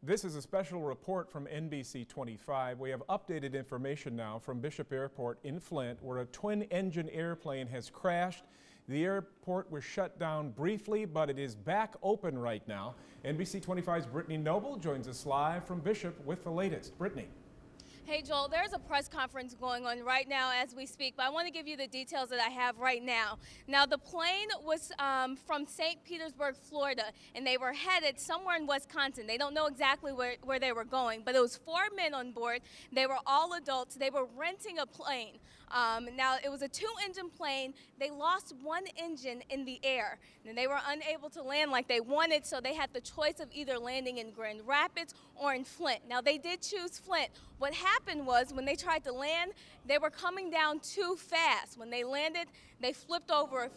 This is a special report from NBC 25. We have updated information now from Bishop Airport in Flint, where a twin-engine airplane has crashed. The airport was shut down briefly, but it is back open right now. NBC 25's Brittany Noble joins us live from Bishop with the latest. Brittany. Hey Joel, there's a press conference going on right now as we speak, but I want to give you the details that I have right now. Now, the plane was from St. Petersburg, Florida, and they were headed somewhere in Wisconsin. They don't know exactly where they were going, but it was 4 men on board. They were all adults. They were renting a plane. Now, it was a two-engine plane. They lost one engine in the air, and they were unable to land like they wanted, so they had the choice of either landing in Grand Rapids or in Flint. Now, they did choose Flint. What happened was when they tried to land, they were coming down too fast. When they landed, they flipped over.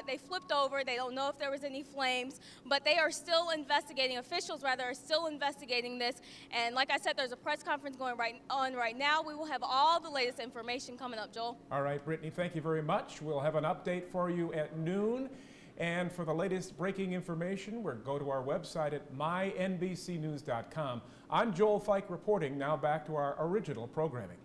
They don't know if there was any flames, but they are still investigating. Officials, rather, are still investigating this. And like I said, there's a press conference going on right now. We will have all the latest information coming up, Joel. All right, Brittany, thank you very much. We'll have an update for you at noon. And for the latest breaking information, go to our website at mynbcnews.com. I'm Joel Feick reporting. Now back to our original programming.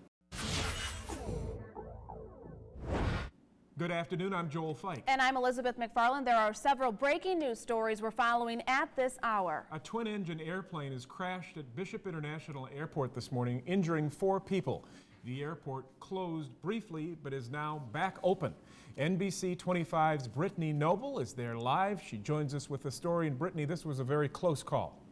Good afternoon, I'm Joel Feick. And I'm Elizabeth MacFarland. There are several breaking news stories we're following at this hour. A twin-engine airplane has crashed at Bishop International Airport this morning, injuring 4 people. The airport closed briefly, but is now back open. NBC 25's Brittany Noble is there live. She joins us with the story. And Brittany, this was a very close call.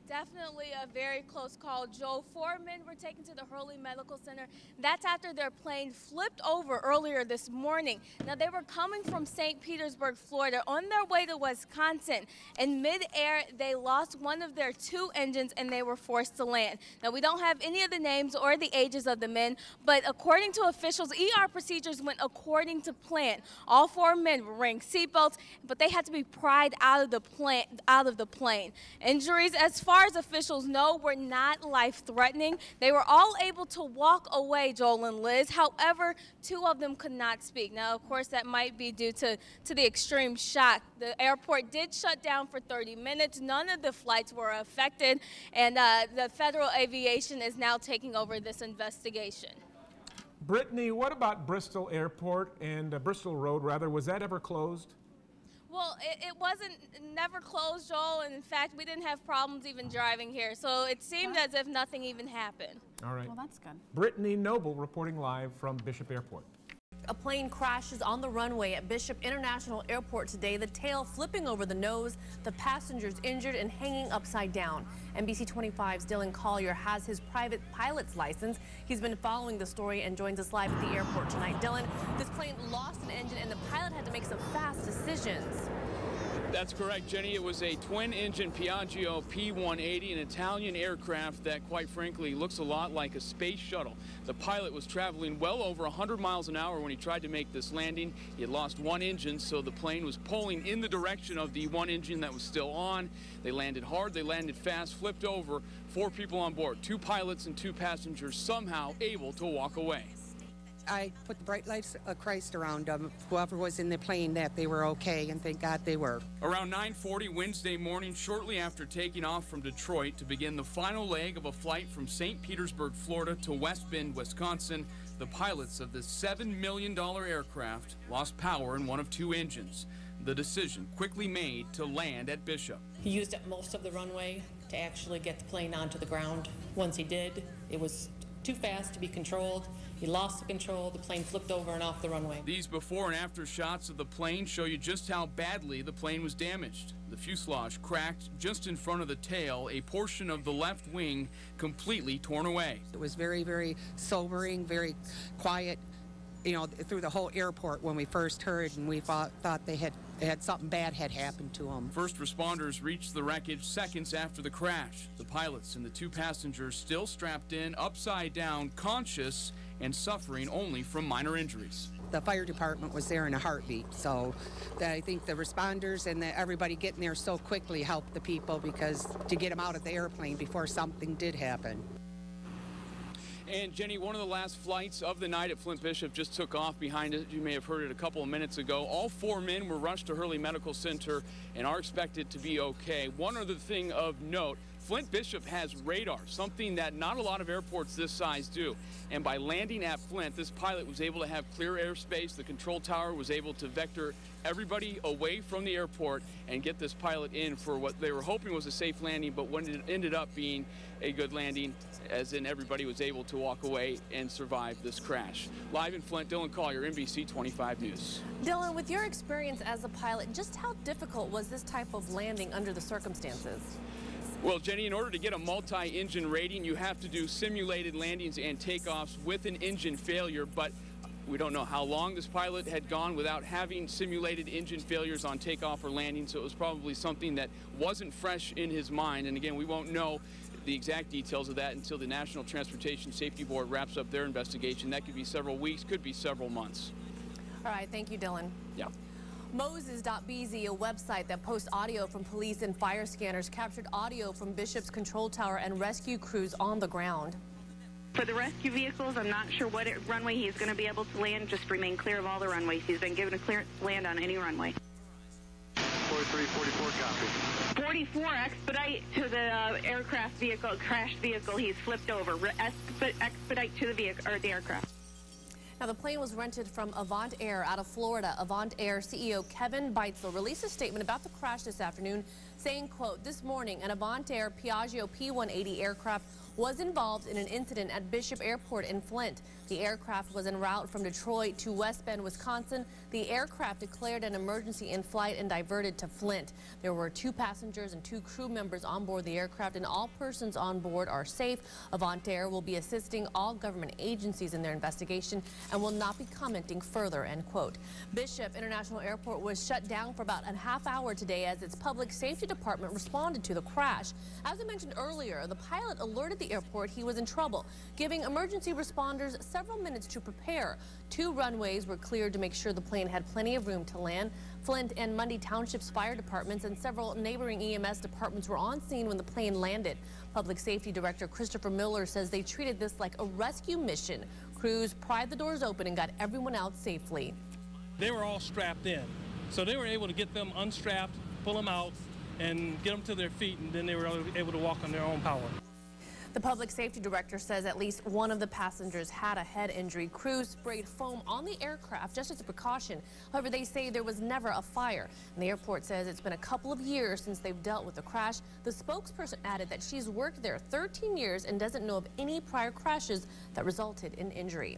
Definitely a very close call, Joe. 4 men were taken to the Hurley Medical Center. That's after their plane flipped over earlier this morning. Now, they were coming from St. Petersburg, Florida, on their way to Wisconsin. In midair, they lost one of their 2 engines and they were forced to land. Now, we don't have any of the names or the ages of the men, but according to officials, ER procedures went according to plan. All 4 men were wearing seatbelts, but they had to be pried out of the plane. Injuries, as far as officials know, were not life-threatening. They were all able to walk away, Joel and Liz. However, 2 of them could not speak. Now, of course, that might be due to the extreme shock. The airport did shut down for 30 minutes. None of the flights were affected, and the Federal Aviation is now taking over this investigation. Brittany, what about Bristol Airport and Bristol Road, rather? Was that ever closed? Well, it wasn't never closed, Joel, and in fact, we didn't have problems even driving here, so it seemed as if nothing even happened. All right. Well, that's good. Brittany Noble reporting live from Bishop Airport. A plane crashes on the runway at Bishop International Airport today, the tail flipping over the nose, the passengers injured and hanging upside down. NBC 25's Dillon Collier has his private pilot's license. He's been following the story and joins us live at the airport tonight. Dillon, this plane lost an engine and the pilot had to make some fast decisions. That's correct, Jenny. It was a twin-engine Piaggio P-180, an Italian aircraft that, quite frankly, looks a lot like a space shuttle. The pilot was traveling well over 100 miles an hour when he tried to make this landing. He had lost one engine, so the plane was pulling in the direction of the one engine that was still on. They landed hard, they landed fast, flipped over. 4 people on board, 2 pilots and 2 passengers, somehow able to walk away. I put the bright lights of Christ around them, whoever was in the plane, that they were okay, and thank God they were. Around 9:40 Wednesday morning, shortly after taking off from Detroit to begin the final leg of a flight from St. Petersburg, Florida to West Bend, Wisconsin, the pilots of this $7 million aircraft lost power in one of 2 engines. The decision quickly made to land at Bishop. He used up most of the runway to actually get the plane onto the ground. Once he did, it was too fast to be controlled. He lost the control, the plane flipped over and off the runway. These before and after shots of the plane show you just how badly the plane was damaged. The fuselage cracked just in front of the tail, a portion of the left wing completely torn away. It was very, very sobering, very quiet, you know, through the whole airport when we first heard, and we thought they had something bad had happened to them. First responders reached the wreckage seconds after the crash. The pilots and the 2 passengers still strapped in, upside down, conscious, and suffering only from minor injuries. The fire department was there in a heartbeat, so I think the responders and everybody getting there so quickly helped the people, because to get them out of the airplane before something did happen. And Jenny, one of the last flights of the night at Flint Bishop just took off behind it. You may have heard it a couple of minutes ago. All 4 men were rushed to Hurley Medical Center and are expected to be okay. One other thing of note, Flint Bishop has radar, something that not a lot of airports this size do. And by landing at Flint, this pilot was able to have clear airspace. The control tower was able to vector everybody away from the airport and get this pilot in for what they were hoping was a safe landing, but when it ended up being a good landing, as in everybody was able to walk away and survive this crash. Live in Flint, Dillon Collier, NBC 25 News. Dillon, with your experience as a pilot, just how difficult was this type of landing under the circumstances? Well, Jenny, in order to get a multi-engine rating, you have to do simulated landings and takeoffs with an engine failure, but we don't know how long this pilot had gone without having simulated engine failures on takeoff or landing, so it was probably something that wasn't fresh in his mind. And again, we won't know the exact details of that until the National Transportation Safety Board wraps up their investigation. That could be several weeks, could be several months. All right, thank you, Dillon. Yeah. Moses.bz, a website that posts audio from police and fire scanners, captured audio from Bishop's control tower and rescue crews on the ground. For the rescue vehicles, I'm not sure what runway he's going to be able to land. Just remain clear of all the runways. He's been given a clearance to land on any runway. 4344 copy. 44, expedite to the aircraft vehicle, crashed vehicle. He's flipped over. Expedite to the vehicle or the aircraft. Now, the plane was rented from Avant Air out of Florida. Avant Air CEO Kevin Beitzel released a statement about the crash this afternoon, saying, quote, "This morning, an Avant Air Piaggio P180 aircraft was involved in an incident at Bishop Airport in Flint. The aircraft was en route from Detroit to West Bend, Wisconsin. The aircraft declared an emergency in flight and diverted to Flint. There were 2 passengers and 2 crew members on board the aircraft, and all persons on board are safe. Avant Air will be assisting all government agencies in their investigation and will not be commenting further," end quote. Bishop International Airport was shut down for about a half hour today as its public safety department responded to the crash. As I mentioned earlier, the pilot alerted the airport he was in trouble, giving emergency responders several minutes to prepare. 2 runways were cleared to make sure the plane had plenty of room to land. Flint and Mundy Township's fire departments and several neighboring EMS departments were on scene when the plane landed. Public Safety Director Christopher Miller says they treated this like a rescue mission. Crews pried the doors open and got everyone out safely. They were all strapped in, so they were able to get them unstrapped, pull them out, and get them to their feet, and then they were able to walk on their own power. The public safety director says at least one of the passengers had a head injury. Crews sprayed foam on the aircraft just as a precaution. However, they say there was never a fire. And the airport says it's been a couple of years since they've dealt with the crash. The spokesperson added that she's worked there 13 years and doesn't know of any prior crashes that resulted in injury.